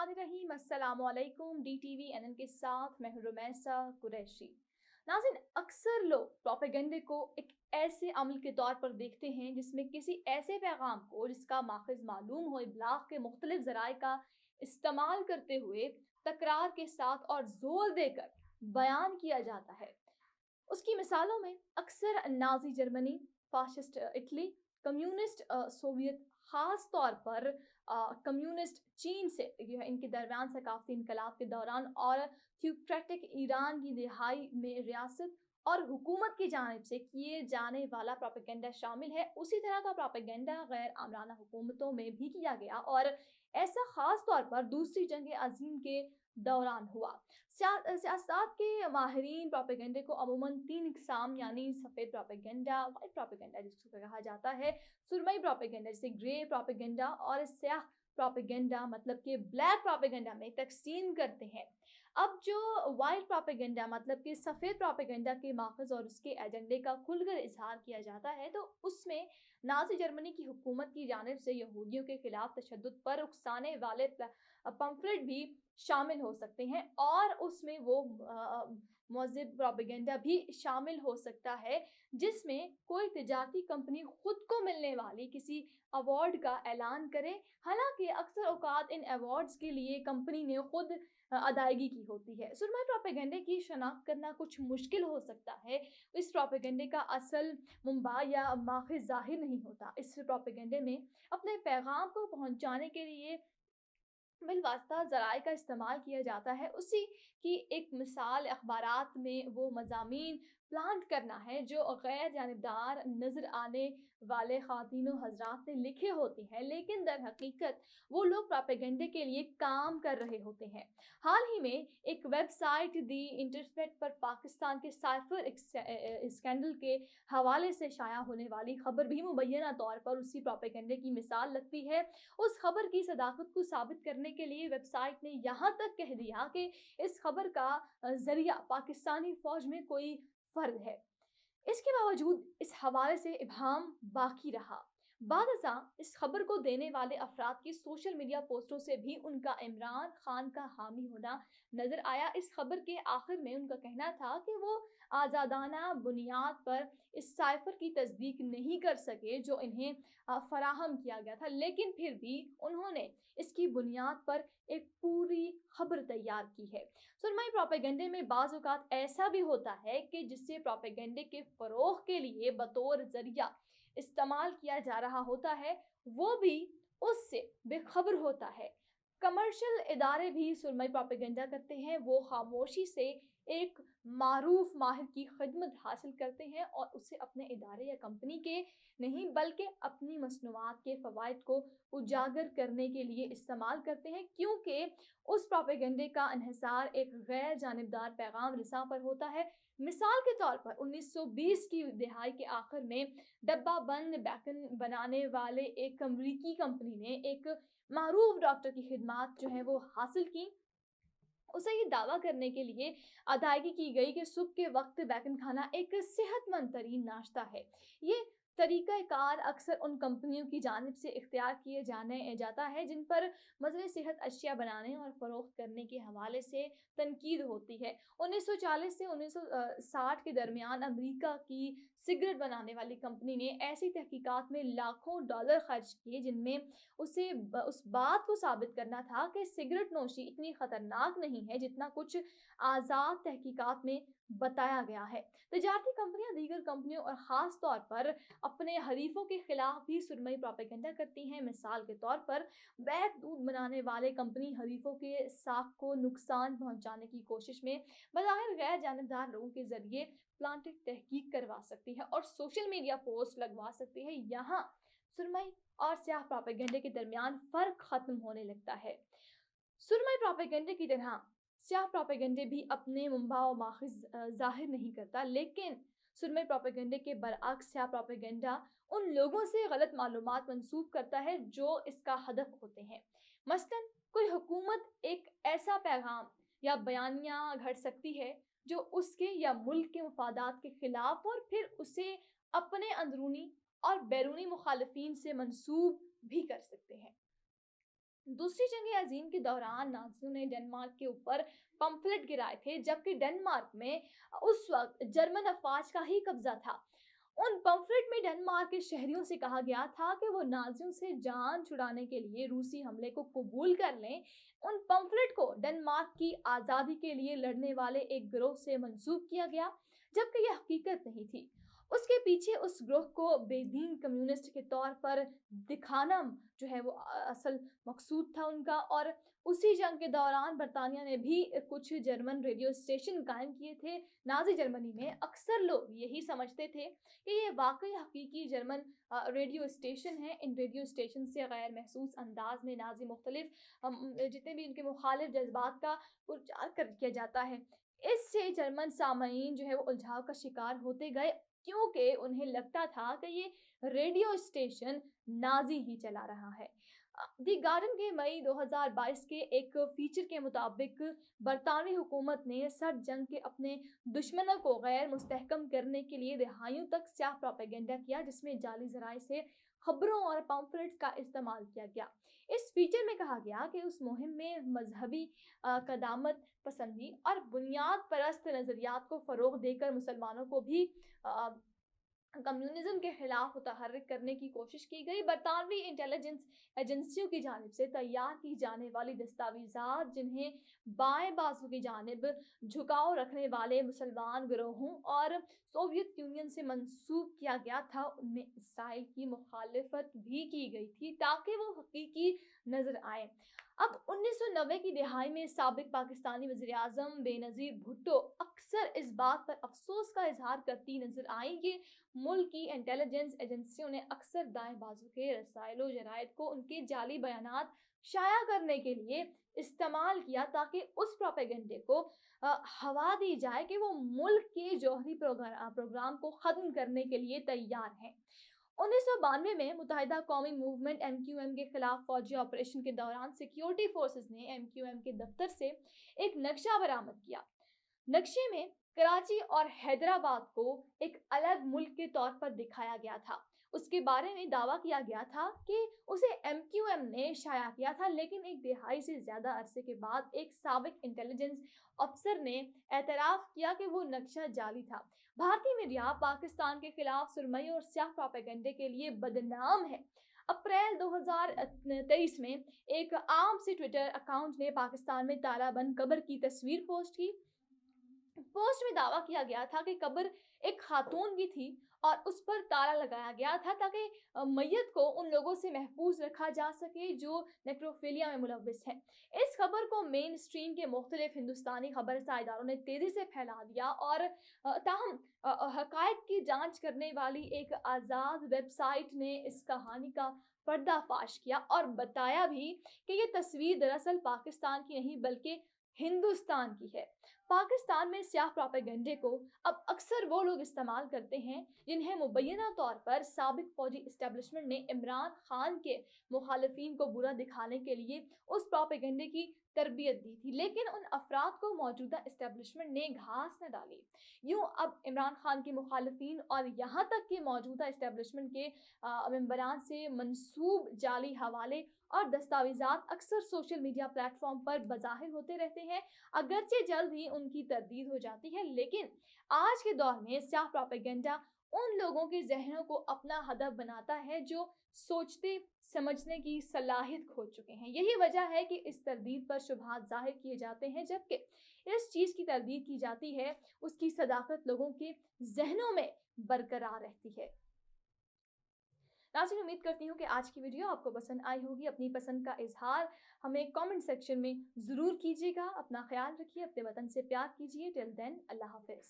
बिस्मिल्लाहिर्रहमानिर्रहीम। अस्सलामुअलैकुम। DTV NN के साथ मैं हूं रुमैसा कुरैशी। नाज़रीन, अक्सर लोग प्रोपेगेंडे को एक ऐसे अमल के तौर पर देखते हैं जिसमें किसी ऐसे पैगाम को जिसका माखज़ मालूम हो इब्लाग के मुख्तलिफ ज़राए का इस्तेमाल करते हुए तकरार के साथ और ज़ोर देकर बयान किया जाता है। उसकी मिसालों में अक्सर Nazi Germany, fascist Italy, communist Soviet, ख़ास तौर पर कम्युनिस्ट चीन से इनके दरमियान सकाफ़ती इनकलाब के दौरान और थियोक्रेटिक ईरान की दिहाई में रियासत और हुकूमत की जानिब से किए जाने वाला प्रोपेगेंडा शामिल है। उसी तरह का प्रोपेगेंडा गैर आमराना हुकूमतों में भी किया गया और ऐसा ख़ास तौर पर दूसरी जंग अज़ीम के दौरान हुआ। सियासत के माहिरीन प्रोपेगेंडे को अमूमन तीन इकसाम यानी सफ़ेद प्रोपेगेंडा, वाइट प्रोपेगेंडा जिसको कहा जाता है, सुरमई प्रोपेगेंडा जिसे ग्रे प्रोपेगेंडा और स्याह प्रोपेगेंडा मतलब कि ब्लैक प्रोपेगेंडा में तकसीम करते हैं। अब जो वाइट प्रोपेगेंडा मतलब कि सफ़ेद प्रोपेगेंडा के माखज़ और उसके एजेंडे का खुलकर इजहार किया जाता है, तो उसमें नाज़ी जर्मनी की हुकूमत की जानिब से यहूदियों के खिलाफ तशद्दुद पर उकसाने वाले पम्फलेट भी शामिल हो सकते हैं और उसमें वो मज़िद प्रोपेगेंडा भी शामिल हो सकता है जिसमें कोई तिजारती कंपनी खुद को मिलने वाली किसी अवार्ड का ऐलान करे। हालांकि अक्सर औकात इन अवार्ड्स के लिए कंपनी ने खुद अदायगी की होती है। सुरमई प्रोपेगेंडे की शनाख्त करना कुछ मुश्किल हो सकता है। इस प्रोपेगेंडे का असल मुंबा या माखिज़ ज़ाहिर नहीं होता। इस प्रोपेगेंडे में अपने पैगाम को पहुंचाने के लिए बिलवास्ता ज़राए का इस्तेमाल किया जाता है। उसी की एक मिसाल अखबारात में वो मज़ामीन प्लांट करना है जो गैर जानिबदार नज़र आने वाले ख़वातीनो हज़रात ने लिखे होते हैं, लेकिन दर हकीकत वो लोग प्रोपेगेंडे के लिए काम कर रहे होते हैं। हाल ही में एक वेबसाइट दी इंटरफेट पर पाकिस्तान के साइफर स्कैंडल के हवाले से शाया होने वाली खबर भी मुबैना तौर पर उसी प्रोपेगेंडे की मिसाल लगती है। उस खबर की सदाकत को साबित करने के लिए वेबसाइट ने यहाँ तक कह दिया कि इस खबर का जरिया पाकिस्तानी फौज में कोई फर्द है। इसके बावजूद इस हवाले से इब्हाम बाकी रहा। बादशाह इस खबर को देने वाले अफराद की सोशल मीडिया पोस्टों से भी उनका इमरान खान का हामी होना नजर आया। इस खबर के आखिर में उनका कहना था कि वो आज़ादाना बुनियाद पर इस साइफर की तस्दीक नहीं कर सके जो इन्हें फराहम किया गया था, लेकिन फिर भी उन्होंने इसकी बुनियाद पर एक पूरी खबर तैयार की है। सुरमई प्रोपेगेंडे में बाज़ औक़ात ऐसा भी होता है कि जिससे प्रोपेगेंडे के फ़रोग़ के लिए बतौर ज़रिया इस्तेमाल किया जा रहा होता है, वो भी उससे बेखबर होता है। कमर्शियल इदारे भी सुरमई प्रोपेगेंडा करते हैं। वो खामोशी से एक मारूफ माहिर की खिदमत हासिल करते हैं और उसे अपने इदारे या कंपनी के नहीं बल्कि अपनी मसनूआत के फ़वाइद को उजागर करने के लिए इस्तेमाल करते हैं, क्योंकि उस प्रोपेगेंडे का इन्हिसार एक गैर जानिबदार पैगाम रिसां पर होता है। मिसाल के तौर पर 1920 की दिहाई के आखिर में डब्बा बंद बैकन बनाने वाले एक अमरीकी कंपनी ने एक मारूफ डॉक्टर की खिदमात जो है वो हासिल की। उसे ये दावा करने के लिए अदायगी की गई कि सुबह के वक्त बैगन खाना एक सेहतमंद तरीन नाश्ता है। ये तरीक़ा कार अक्सर उन कंपनियों की जानिब से इख्तियार किए जाने जाता है जिन पर मज़र सेहत अशिया बनाने और फ़रोख्त करने के हवाले से तनकीद होती है। 1940 से 1960 के दरमियान अमेरिका की सिगरेट बनाने वाली कंपनी ने ऐसी तहकीकात में लाखों डॉलर खर्च किए जिनमें उसे उस बात को साबित करना था कि सिगरेट नोशी इतनी ख़तरनाक नहीं है जितना कुछ आज़ाद तहकीकात में बताया गया है। तजारती कंपनियां दीगर कंपनियों और ख़ास तौर पर अपने हरीफों के खिलाफ भी सुरमई प्रोपेगेंडा करती हैं। मिसाल के तौर पर वैध दूध बनाने वाले कंपनी हरीफों के साख को नुकसान पहुंचाने की कोशिश में बज़ाहिर गैर जानबदार लोगों के जरिए प्लांटेड तहकीक करवा सकती है और सोशल मीडिया पोस्ट लगवा सकती है। यहाँ सुरमई और स्याह प्रोपेगेंडे के दरमियान फ़र्क ख़त्म होने लगता है। सुरमई प्रोपेगेंडे की तरह स्याह प्रोपेगेंडे भी अपने मुंबा और माखिज़ ज़ाहिर नहीं करता, लेकिन सुरमई प्रोपेगेंडे के बरअक्स स्याह प्रोपेगेंडा उन लोगों से गलत मालूमात मंसूब करता है जो इसका हदफ होते हैं। मसलन कोई हुकूमत एक ऐसा पैगाम या बयानिया घड़ सकती है जो उसके या मुल्क के मफादात के खिलाफ और फिर उसे अपने अंदरूनी और बैरूनी मुखालिफिन से मंसूब भी कर सकते हैं। दूसरी जंग अजीम के दौरान नाजियों ने डेनमार्क के ऊपर पंफलेट गिराए थे, जबकि डेनमार्क में उस वक्त जर्मन अफवाज का ही कब्जा था। उन पंफलेट में डेनमार्क के शहरियों से कहा गया था कि वो नाजियों से जान छुड़ाने के लिए रूसी हमले को कबूल कर लें। उन पंफलेट को डेनमार्क की आज़ादी के लिए लड़ने वाले एक गिरोह से मंसूब किया गया, जबकि यह हकीकत नहीं थी। उसके पीछे उस ग्रोह को बेदीन कम्युनिस्ट के तौर पर दिखाना जो है वो असल मकसूद था उनका। और उसी जंग के दौरान बरतानिया ने भी कुछ जर्मन रेडियो स्टेशन कायम किए थे नाजी जर्मनी में। अक्सर लोग यही समझते थे कि ये वाकई हकीकी जर्मन रेडियो स्टेशन है। इन रेडियो स्टेशन से गैर महसूस अंदाज में नाजी मुख्तलिफ जितने भी उनके मुखालिफ जज्बात का प्रचार किया जाता है। इससे जर्मन सामईन जो है वो उलझाव का शिकार होते गए, क्योंकि उन्हें लगता था कि ये रेडियो स्टेशन नाजी ही चला रहा है। दी गार्डन के मई 2022 के एक फीचर के मुताबिक बरतानवी हुकूमत ने सर्द जंग के अपने दुश्मनों को गैर मुस्तहकम करने के लिए दहाइयों तक स्याह प्रोपेगेंडा किया, जिसमें जाली जराए से खबरों और पम्फलेट्स का इस्तेमाल किया गया। इस फीचर में कहा गया कि उस मुहिम में मजहबी कदामत पसंदी और बुनियाद परस्त नज़रियात को फ़रोग देकर मुसलमानों को भी कम्युनिज्म के खिलाफ मुतहर्रिक करने की कोशिश की गई। बरतानवी इंटेलिजेंस एजेंसियों की जानिब से तैयार की जाने वाली दस्तावेजात, जिन्हें बाएं बाजू की जानिब झुकाव रखने वाले मुसलमान गिरोहों और सोवियत यूनियन से मंसूब किया गया था, उनमें इसराइल की मुखालिफत भी की गई थी ताकि वो हकीकी नजर आए। अब 1990 की दिहाई में साबिक पाकिस्तानी वज़ीर आज़म बेनज़ीर भुट्टो अक्सर इस बात पर अफसोस का इजहार करती नजर आई कि मुल्क की इंटेलिजेंस एजेंसियों ने अक्सर दाएं बाजू के रसायलों जरायद को उनके जाली बयानात शाया करने के लिए इस्तेमाल किया, ताकि उस प्रोपेगेंडे को हवा दी जाए कि वो मुल्क के जौहरी प्रोग्राम को ख़त्म करने के लिए तैयार हैं। 1992 में मुत्तहिदा कौमी मूवमेंट MQM के खिलाफ फौजी ऑपरेशन के दौरान सिक्योरिटी फोर्सेस ने MQM के दफ्तर से एक नक्शा बरामद किया। नक्शे में कराची और हैदराबाद को एक अलग मुल्क के तौर पर दिखाया गया था। उसके बारे में दावा किया गया था कि उसे MQM ने शाया किया था, लेकिन एक दिहाई से ज़्यादा अरसे के बाद एक साबिक इंटेलिजेंस अफसर ने एतराफ़ किया कि वो नक्शा जाली था। भारतीय मीडिया पाकिस्तान के खिलाफ सुरमई और स्याह प्रोपेगेंडे के लिए बदनाम है। अप्रैल 2023 में एक आम से ट्विटर अकाउंट ने पाकिस्तान में तालाबंद कब्र की तस्वीर पोस्ट की। पोस्ट में दावा किया गया था कि कब्र एक खातून की थी और उस पर ताला लगाया गया था ताकि मैयत को उन लोगों से महफूज रखा जा सके जो नेक्रोफिलिया में मुलविस हैं। इस खबर को मेन स्ट्रीम के मुख्तलिफ हिंदुस्तानी खबरसा इदारों ने तेज़ी से फैला दिया और ताहम हकायक की जांच करने वाली एक आज़ाद वेबसाइट ने इस कहानी का पर्दाफाश किया और बताया भी कि ये तस्वीर दरअसल पाकिस्तान की नहीं बल्कि हिंदुस्तान की है। पाकिस्तान में स्याह प्रोपेगेंडे को अब अक्सर वो लोग इस्तेमाल करते हैं जिन्हें मुबैना तौर पर साबिक फौजी इस्टेब्लिशमेंट ने इमरान खान के मुखालिफिन को बुरा दिखाने के लिए उस प्रोपेगेंडे की तरबियत दी थी, लेकिन उन अफराद को मौजूदा इस्टेब्लिशमेंट ने घास न डाली। यूँ अब इमरान खान के मुखालिफिन और यहाँ तक कि मौजूदा इस्टेब्लिशमेंट के मेंबरान से मंसूब जाली हवाले और दस्तावेजात अक्सर सोशल मीडिया प्लेटफॉर्म पर बज़ाहिर होते रहते हैं। अगरचे जल्द ही उनकी तरदीद हो जाती है, लेकिन आज के दौर में स्याह प्रोपेगेंडा उन लोगों के जहनों को अपना हदफ बनाता है जो सोचते समझने की सलाहियत खो चुके हैं। यही वजह है कि इस तरदीद पर शुबहात जाहिर किए जाते हैं, जबकि इस चीज़ की तरदीद की जाती है उसकी सदाकत लोगों के जहनों में बरकरार रहती है। नाज़रीन, उम्मीद करती हूँ कि आज की वीडियो आपको पसंद आई होगी। अपनी पसंद का इजहार हमें कमेंट सेक्शन में ज़रूर कीजिएगा। अपना ख्याल रखिए, अपने वतन से प्यार कीजिए। टिल देन, अल्लाह हाफ़िज़।